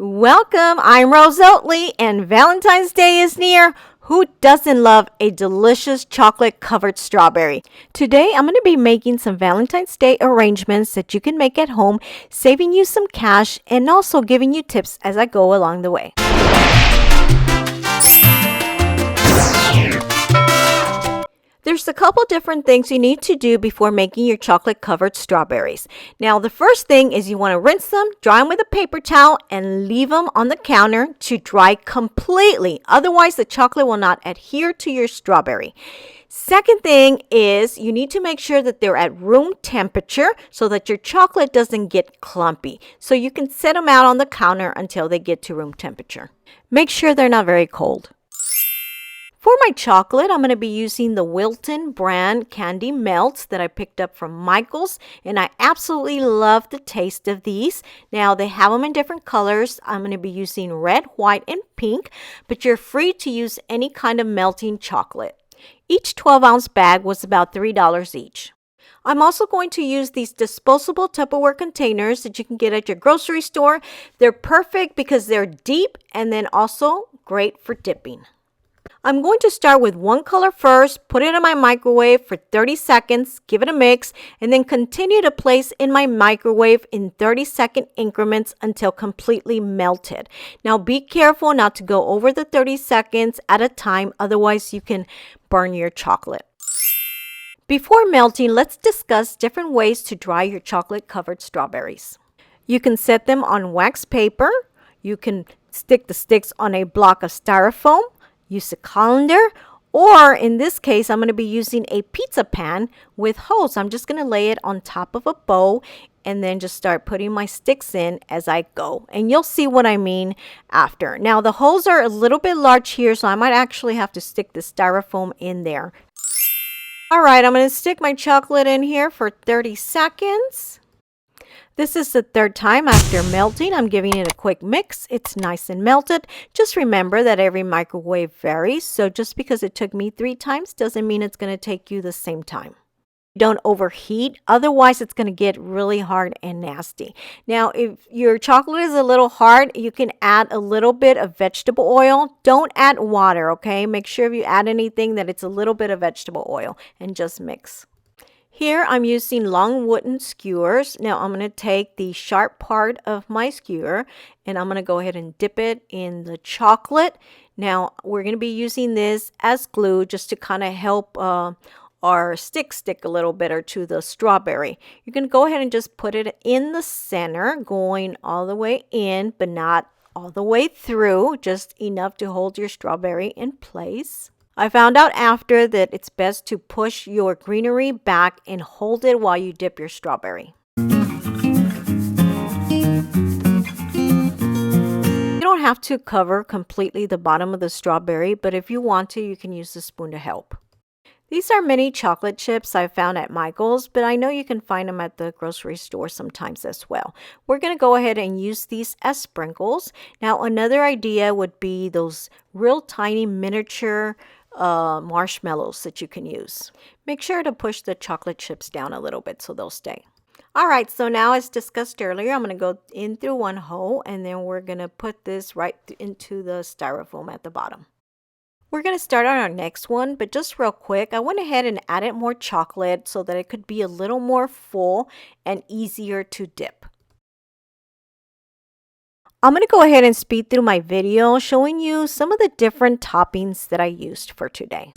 Welcome, I'm Rose Oatley, and Valentine's Day is near. Who doesn't love a delicious chocolate-covered strawberry? Today, I'm going to be making some Valentine's Day arrangements that you can make at home, saving you some cash and also giving you tips as I go along the way. There's a couple different things you need to do before making your chocolate-covered strawberries. Now, the first thing is you want to rinse them, dry them with a paper towel, and leave them on the counter to dry completely. Otherwise, the chocolate will not adhere to your strawberry. Second thing is you need to make sure that they're at room temperature so that your chocolate doesn't get clumpy. So you can set them out on the counter until they get to room temperature. Make sure they're not very cold. For my chocolate, I'm going to be using the Wilton brand candy melts that I picked up from Michael's, and I absolutely love the taste of these. Now, they have them in different colors. I'm going to be using red, white, and pink, but you're free to use any kind of melting chocolate. Each 12-ounce bag was about $3 each. I'm also going to use these disposable Tupperware containers that you can get at your grocery store. They're perfect because they're deep and then also great for dipping. I'm going to start with one color first, put it in my microwave for 30 seconds, give it a mix, and then continue to place in my microwave in 30-second increments until completely melted. Now be careful not to go over the 30 seconds at a time, otherwise you can burn your chocolate. Before melting, let's discuss different ways to dry your chocolate-covered strawberries. You can set them on wax paper, you can stick the sticks on a block of styrofoam, use a colander, or in this case, I'm going to be using a pizza pan with holes. I'm just going to lay it on top of a bowl and then just start putting my sticks in as I go. And you'll see what I mean after. Now, the holes are a little bit large here, so I might actually have to stick the styrofoam in there. All right, I'm going to stick my chocolate in here for 30 seconds. This is the third time after melting. I'm giving it a quick mix. It's nice and melted. Just remember that every microwave varies. So just because it took me 3 times doesn't mean it's going to take you the same time. Don't overheat. Otherwise, it's going to get really hard and nasty. Now, if your chocolate is a little hard, you can add a little bit of vegetable oil. Don't add water, okay? Make sure if you add anything that it's a little bit of vegetable oil and just mix. Here I'm using long wooden skewers. Now I'm going to take the sharp part of my skewer and I'm going to go ahead and dip it in the chocolate. Now we're going to be using this as glue just to kind of help our stick a little better to the strawberry. You're going to go ahead and just put it in the center, going all the way in, but not all the way through, just enough to hold your strawberry in place. I found out after that it's best to push your greenery back and hold it while you dip your strawberry. You don't have to cover completely the bottom of the strawberry, but if you want to, you can use the spoon to help. These are mini chocolate chips I found at Michael's, but I know you can find them at the grocery store sometimes as well. We're going to go ahead and use these as sprinkles. Now, another idea would be those real tiny miniature marshmallows that you can use. Make sure to push the chocolate chips down a little bit so they'll stay. All right, so now as discussed earlier, I'm going to go in through one hole and then we're going to put this right into the styrofoam at the bottom. We're going to start on our next one, but just real quick, I went ahead and added more chocolate so that it could be a little more full and easier to dip. I'm going to go ahead and speed through my video showing you some of the different toppings that I used for today.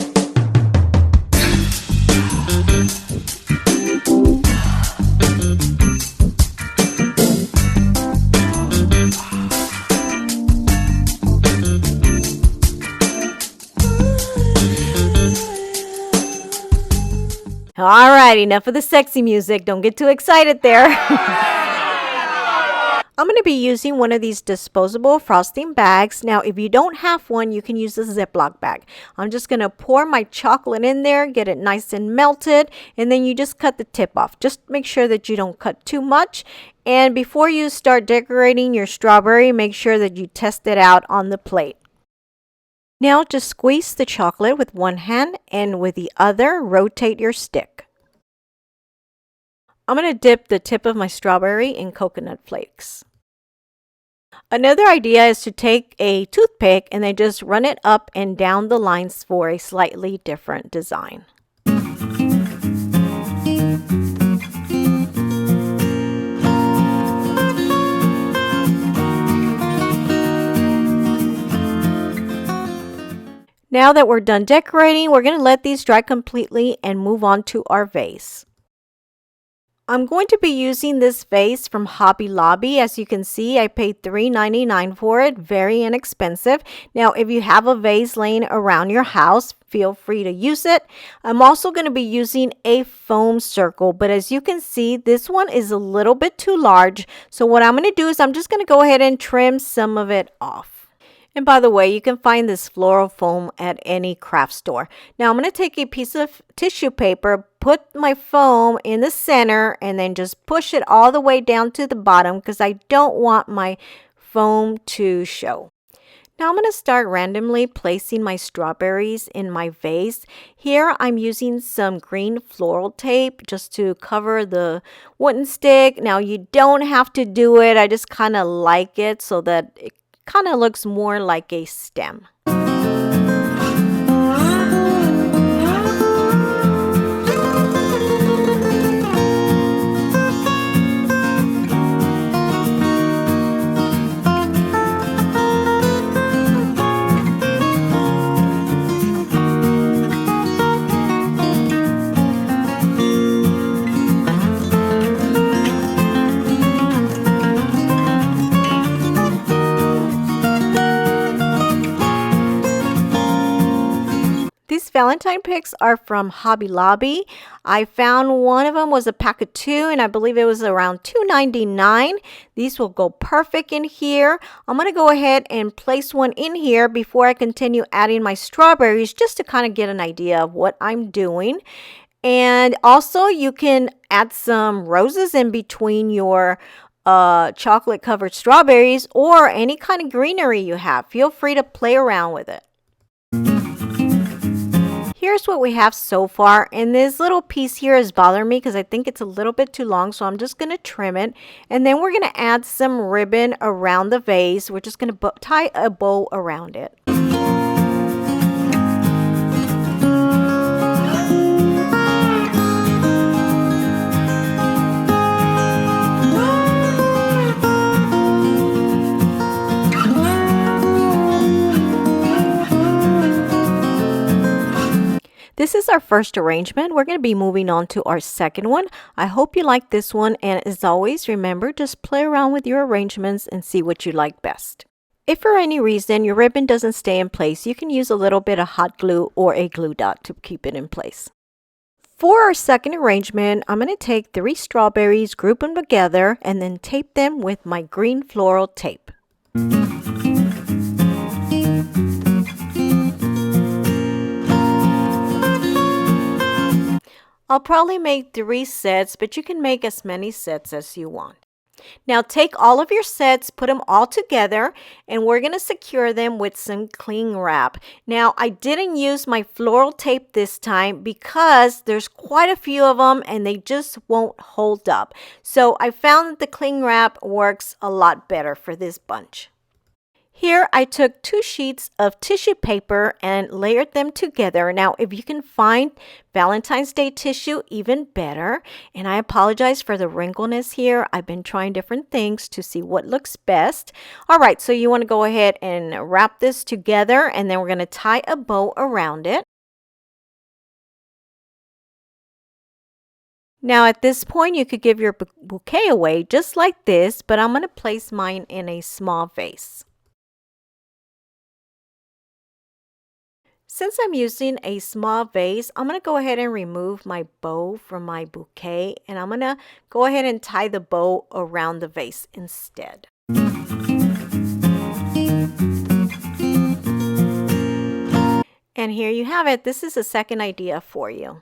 All right, enough of the sexy music. Don't get too excited there. I'm going to be using one of these disposable frosting bags. Now, if you don't have one, you can use a Ziploc bag. I'm just going to pour my chocolate in there, get it nice and melted, and then you just cut the tip off. Just make sure that you don't cut too much. And before you start decorating your strawberry, make sure that you test it out on the plate. Now, just squeeze the chocolate with one hand and with the other, rotate your stick. I'm going to dip the tip of my strawberry in coconut flakes. Another idea is to take a toothpick and then just run it up and down the lines for a slightly different design. Now that we're done decorating, we're going to let these dry completely and move on to our vase. I'm going to be using this vase from Hobby Lobby. As you can see, I paid $3.99 for it. Very inexpensive. Now, if you have a vase laying around your house, feel free to use it. I'm also going to be using a foam circle, but as you can see, this one is a little bit too large. So what I'm going to do is I'm just going to go ahead and trim some of it off. And by the way, you can find this floral foam at any craft store. Now I'm going to take a piece of tissue paper, put my foam in the center, and then just push it all the way down to the bottom because I don't want my foam to show. Now I'm going to start randomly placing my strawberries in my vase. Here I'm using some green floral tape just to cover the wooden stick. Now you don't have to do it. I just kind of like it so that it kind of looks more like a stem. These Valentine picks are from Hobby Lobby. I found one of them was a pack of 2 and I believe it was around $2.99. These will go perfect in here. I'm going to go ahead and place one in here before I continue adding my strawberries just to kind of get an idea of what I'm doing. And also you can add some roses in between your chocolate covered strawberries or any kind of greenery you have. Feel free to play around with it. Here's what we have so far, and this little piece here is bothering me because I think it's a little bit too long, so I'm just going to trim it. And then we're going to add some ribbon around the vase. We're just going to tie a bow around it. This is our first arrangement. We're going to be moving on to our second one. I hope you like this one, and as always, remember, just play around with your arrangements and see what you like best. If for any reason your ribbon doesn't stay in place, you can use a little bit of hot glue or a glue dot to keep it in place. For our second arrangement, I'm going to take 3 strawberries, group them together, and then tape them with my green floral tape. I'll probably make 3 sets, but you can make as many sets as you want. Now take all of your sets, put them all together, and we're going to secure them with some cling wrap. Now I didn't use my floral tape this time because there's quite a few of them and they just won't hold up. So I found that the cling wrap works a lot better for this bunch. Here I took 2 sheets of tissue paper and layered them together. Now if you can find Valentine's Day tissue, even better. And I apologize for the wrinkleness here. I've been trying different things to see what looks best. Alright, so you want to go ahead and wrap this together and then we're going to tie a bow around it. Now at this point you could give your bouquet away just like this, but I'm going to place mine in a small vase. Since I'm using a small vase, I'm going to go ahead and remove my bow from my bouquet, and I'm going to go ahead and tie the bow around the vase instead. And here you have it. This is a second idea for you.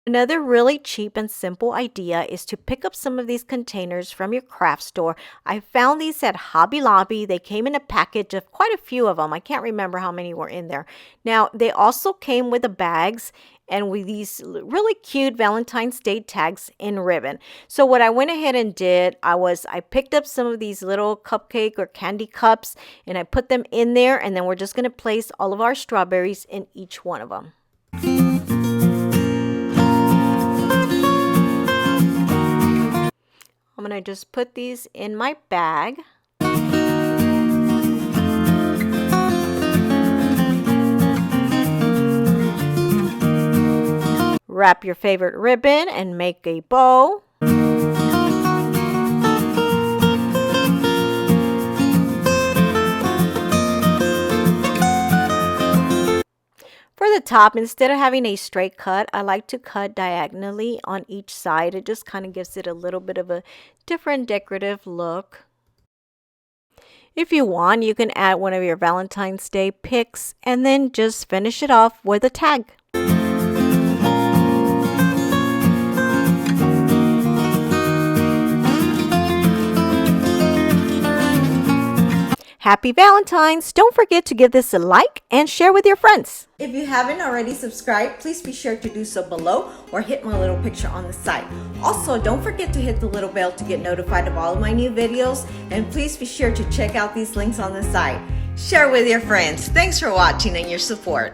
Another really cheap and simple idea is to pick up some of these containers from your craft store. I found these at Hobby Lobby. They came in a package of quite a few of them. I can't remember how many were in there. Now, they also came with the bags, and with these really cute Valentine's Day tags in ribbon. So what I went ahead and did, I picked up some of these little cupcake or candy cups and I put them in there, and then we're just going to place all of our strawberries in each one of them. I'm going to just put these in my bag. Wrap your favorite ribbon and make a bow. For the top, instead of having a straight cut, I like to cut diagonally on each side. It just kind of gives it a little bit of a different decorative look. If you want, you can add one of your Valentine's Day pics and then just finish it off with a tag. Happy Valentine's! Don't forget to give this a like and share with your friends. If you haven't already subscribed, please be sure to do so below or hit my little picture on the side. Also, don't forget to hit the little bell to get notified of all of my new videos, and please be sure to check out these links on the side. Share with your friends. Thanks for watching and your support.